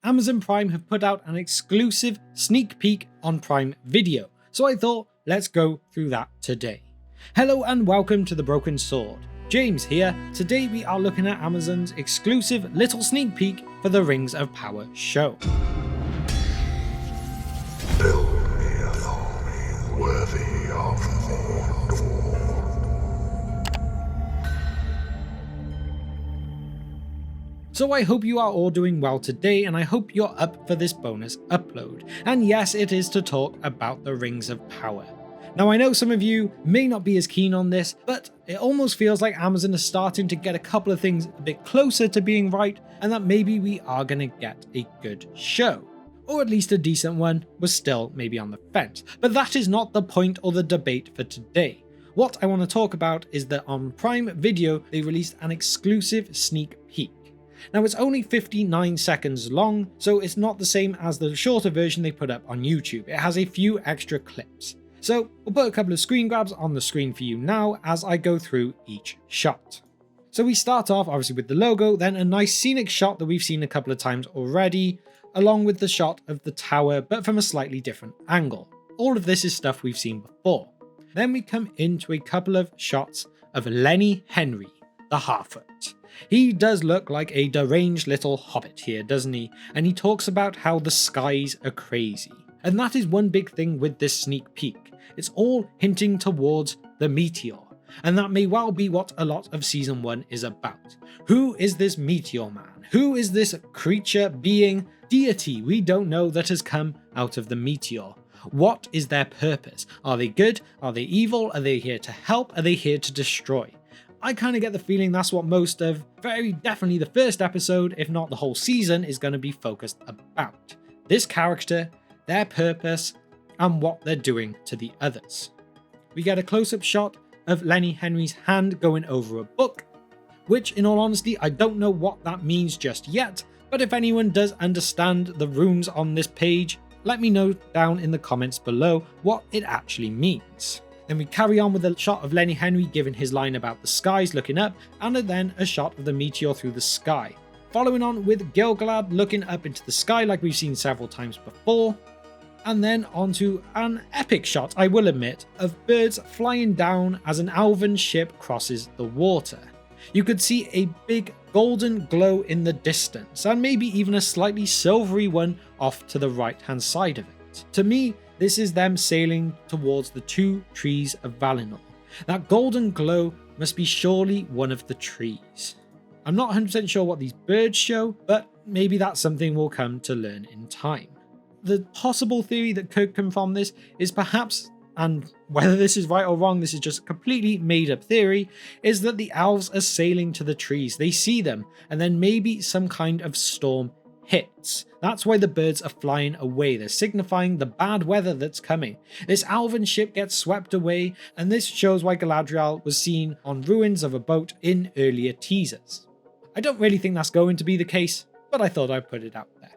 Amazon Prime have put out an exclusive sneak peek on Prime Video, so I thought let's go through that today. Hello and welcome to The Broken Sword. James here. Today we are looking at Amazon's exclusive little sneak peek for the Rings of Power show. Build me an army worthy of Mordor. So I hope you are all doing well today, and I hope you're up for this bonus upload. And yes, it is to talk about the Rings of Power. Now I know some of you may not be as keen on this, but it almost feels like Amazon is starting to get a couple of things a bit closer to being right, and that maybe we are going to get a good show. Or at least a decent one. Was still maybe on the fence. But that is not the point or the debate for today. What I want to talk about is that on Prime Video they released an exclusive sneak peek. Now it's only 59 seconds long, so it's not the same as the shorter version they put up on YouTube. It has a few extra clips. So we'll put a couple of screen grabs on the screen for you now as I go through each shot. So we start off obviously with the logo, then a nice scenic shot that we've seen a couple of times already, along with the shot of the tower but from a slightly different angle. All of this is stuff we've seen before. Then we come into a couple of shots of Lenny Henry, the Harfoot. He does look like a deranged little hobbit here, doesn't he? And he talks about how the skies are crazy. And that is one big thing with this sneak peek. It's all hinting towards the meteor. And that may well be what a lot of season 1 is about. Who is this meteor man? Who is this creature, being, deity we don't know that has come out of the meteor? What is their purpose? Are they good? Are they evil? Are they here to help? Are they here to destroy? I kind of get the feeling that's what most of, very definitely the first episode, if not the whole season, is going to be focused about. This character, their purpose, and what they're doing to the others. We get a close-up shot of Lenny Henry's hand going over a book, which in all honesty I don't know what that means just yet, but if anyone does understand the runes on this page, let me know down in the comments below what it actually means. Then we carry on with a shot of Lenny Henry giving his line about the skies looking up, and then a shot of the meteor through the sky. Following on with Gil-galad looking up into the sky like we've seen several times before. And then onto an epic shot, I will admit, of birds flying down as an elven ship crosses the water. You could see a big golden glow in the distance, and maybe even a slightly silvery one off to the right hand side of it. To me, this is them sailing towards the two trees of Valinor. That golden glow must be surely one of the trees. I'm not 100% sure what these birds show, but maybe that's something we'll come to learn in time. The possible theory that could come from this is perhaps, and whether this is right or wrong, this is just a completely made up theory, is that the elves are sailing to the trees. They see them, and then maybe some kind of storm hits. That's why the birds are flying away. They're signifying the bad weather that's coming. This elven ship gets swept away, and this shows why Galadriel was seen on ruins of a boat in earlier teasers. I don't really think that's going to be the case, but I thought I'd put it out there.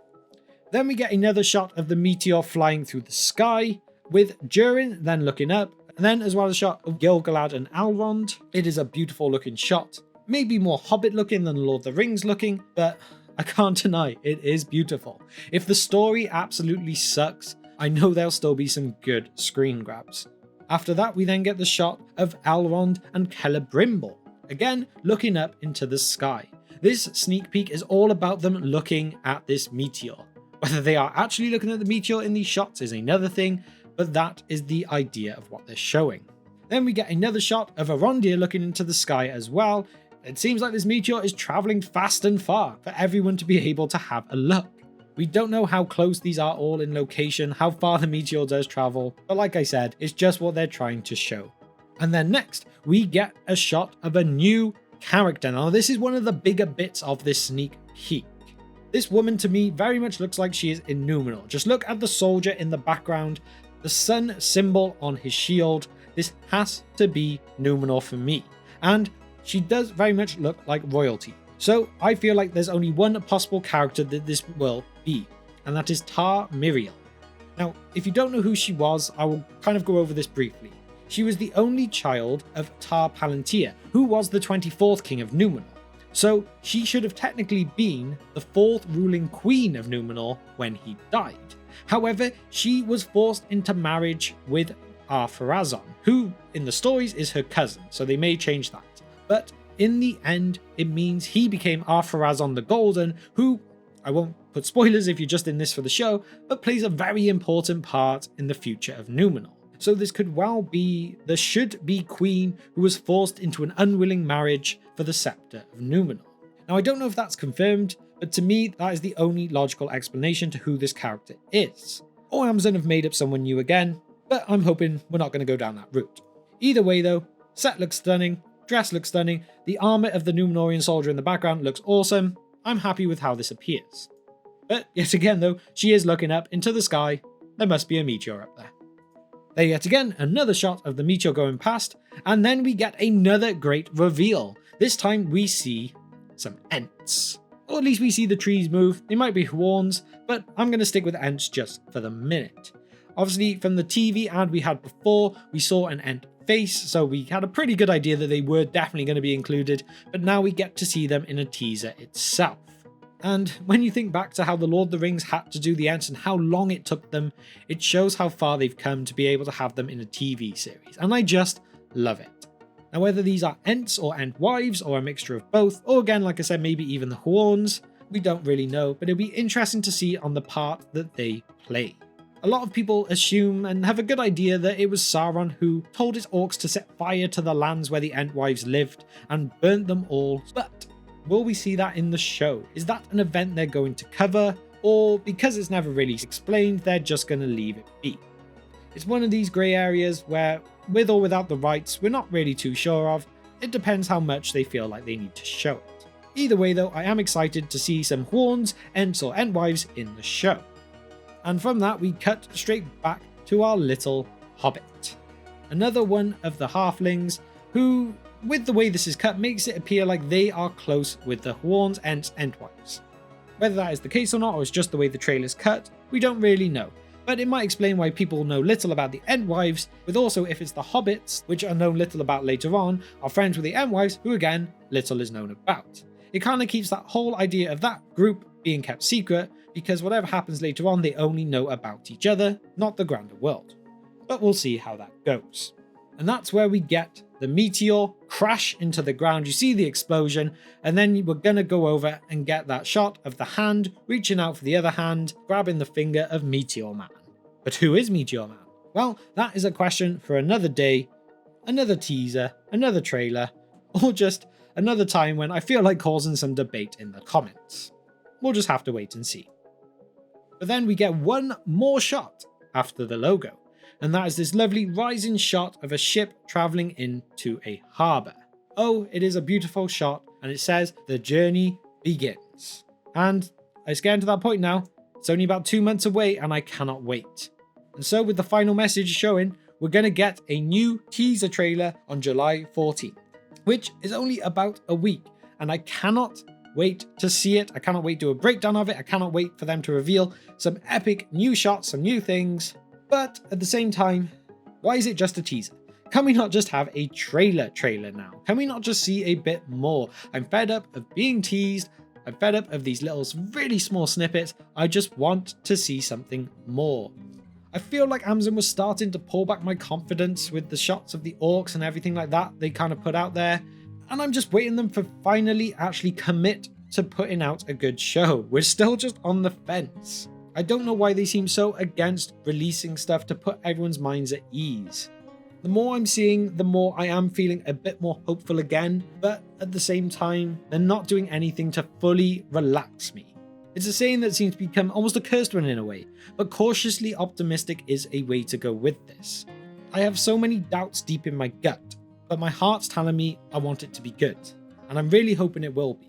Then we get another shot of the meteor flying through the sky, with Durin then looking up, and then as well as a shot of Gil-galad and Elrond. It is a beautiful looking shot. Maybe more Hobbit looking than Lord of the Rings looking, but I can't deny it is beautiful. If the story absolutely sucks, I know there'll still be some good screen grabs. After that, we then get the shot of Elrond and Celebrimbor, again looking up into the sky. This sneak peek is all about them looking at this meteor. Whether they are actually looking at the meteor in these shots is another thing, but that is the idea of what they're showing. Then we get another shot of Arondir looking into the sky as well. It seems like this meteor is travelling fast and far for everyone to be able to have a look. We don't know how close these are all in location, how far the meteor does travel, but like I said, it's just what they're trying to show. And then next, we get a shot of a new character. Now this is one of the bigger bits of this sneak peek. This woman to me very much looks like she is in Numenor. Just look at the soldier in the background, the sun symbol on his shield. This has to be Numenor for me. And she does very much look like royalty. So I feel like there's only one possible character that this will be, and that is TAR-MIRIEL. Now, if you don't know who she was, I will kind of go over this briefly. She was the only child of Tar Palantir, who was the 24th king of Numenor. So she should have technically been the 4th ruling queen of Numenor when he died. However, she was forced into marriage with Ar-Pharazôn, who in the stories is her cousin, so they may change that. But in the end, it means he became Ar-Pharazôn the Golden, who, I won't put spoilers if you're just in this for the show, but plays a very important part in the future of Numenor. So this could well be the should-be queen who was forced into an unwilling marriage for the scepter of Numenor. Now I don't know if that's confirmed, but to me that is the only logical explanation to who this character is. Or Amazon have made up someone new again, but I'm hoping we're not going to go down that route. Either way though, set looks stunning, dress looks stunning, the armor of the Numenorian soldier in the background looks awesome. I'm happy with how this appears. But yet again though, she is looking up into the sky. There must be a meteor up there. There yet again, another shot of the meteor going past, and then we get another great reveal. This time we see some Ents. Or at least we see the trees move. They might be Huorns, but I'm going to stick with Ents just for the minute. Obviously, from the TV ad we had before, we saw an Ent face, so we had a pretty good idea that they were definitely going to be included, but now we get to see them in a teaser itself. And when you think back to how the Lord of the Rings had to do the Ents and how long it took them, it shows how far they've come to be able to have them in a TV series, and I just love it. Now whether these are Ents or Entwives or a mixture of both, or again like I said maybe even the Huorns, we don't really know, but it'll be interesting to see on the part that they play. A lot of people assume and have a good idea that it was Sauron who told his orcs to set fire to the lands where the Entwives lived and burnt them all, but will we see that in the show? Is that an event they're going to cover? Or because it's never really explained, they're just going to leave it be? It's one of these grey areas where, with or without the rights, we're not really too sure of. It depends how much they feel like they need to show it. Either way though, I am excited to see some Huorns, Ents or Entwives in the show. And from that we cut straight back to our little hobbit. Another one of the halflings who, with the way this is cut, makes it appear like they are close with the Huorns, Ents, Entwives. Whether that is the case or not, or it's just the way the trailer's cut, we don't really know. But it might explain why people know little about the Entwives, with also if it's the hobbits, which are known little about later on, are friends with the Entwives, who again, little is known about. It kind of keeps that whole idea of that group being kept secret, because whatever happens later on, they only know about each other, not the grander world. But we'll see how that goes. And that's where we get the meteor crash into the ground. You see the explosion, and then we're going to go over and get that shot of the hand reaching out for the other hand, grabbing the finger of Meteor Man. But who is Meteor Man? Well, that is a question for another day, another teaser, another trailer, or just another time when I feel like causing some debate in the comments. We'll just have to wait and see. But then we get one more shot after the logo, and that is this lovely rising shot of a ship traveling into a harbour. Oh, it is a beautiful shot, and it says, "The journey begins." And it's getting to that point now. It's only about 2 months away, and I cannot wait. And so with the final message showing, we're going to get a new teaser trailer on July 14th, which is only about a week, and I cannot wait to see it. I cannot wait to do a breakdown of it. I cannot wait for them to reveal some epic new shots, some new things. But at the same time, why is it just a teaser? Can we not just have a trailer now? Can we not just see a bit more? I'm fed up of being teased. I'm fed up of these little really small snippets. I just want to see something more. I feel like Amazon was starting to pull back my confidence with the shots of the orcs and everything like that they kind of put out there. And I'm just waiting them for finally actually commit to putting out a good show. We're still just on the fence. I don't know why they seem so against releasing stuff to put everyone's minds at ease. The more I'm seeing, the more I am feeling a bit more hopeful again, but at the same time, they're not doing anything to fully relax me. It's a saying that seems to become almost a cursed one in a way, but cautiously optimistic is a way to go with this. I have so many doubts deep in my gut, but my heart's telling me I want it to be good, and I'm really hoping it will be.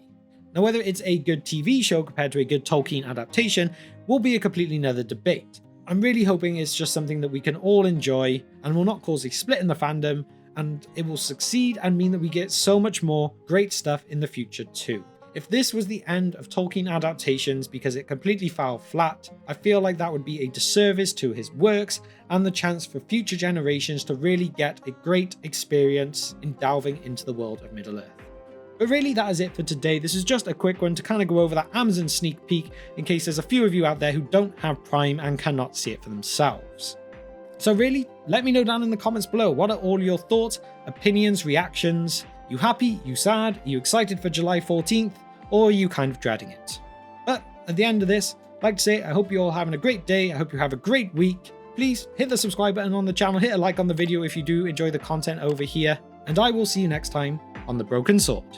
Now, whether it's a good TV show compared to a good Tolkien adaptation will be a completely another debate. I'm really hoping it's just something that we can all enjoy and will not cause a split in the fandom, and it will succeed and mean that we get so much more great stuff in the future too. If this was the end of Tolkien adaptations because it completely fell flat, I feel like that would be a disservice to his works and the chance for future generations to really get a great experience in delving into the world of Middle-earth. But really, that is it for today. This is just a quick one to kind of go over that Amazon sneak peek in case there's a few of you out there who don't have Prime and cannot see it for themselves. So really, let me know down in the comments below, what are all your thoughts, opinions, reactions? You happy? You sad? Are you excited for July 14th? Or are you kind of dreading it? But at the end of this, I'd like to say I hope you're all having a great day. I hope you have a great week. Please hit the subscribe button on the channel, hit a like on the video if you do enjoy the content over here, and I will see you next time on The Broken Sword.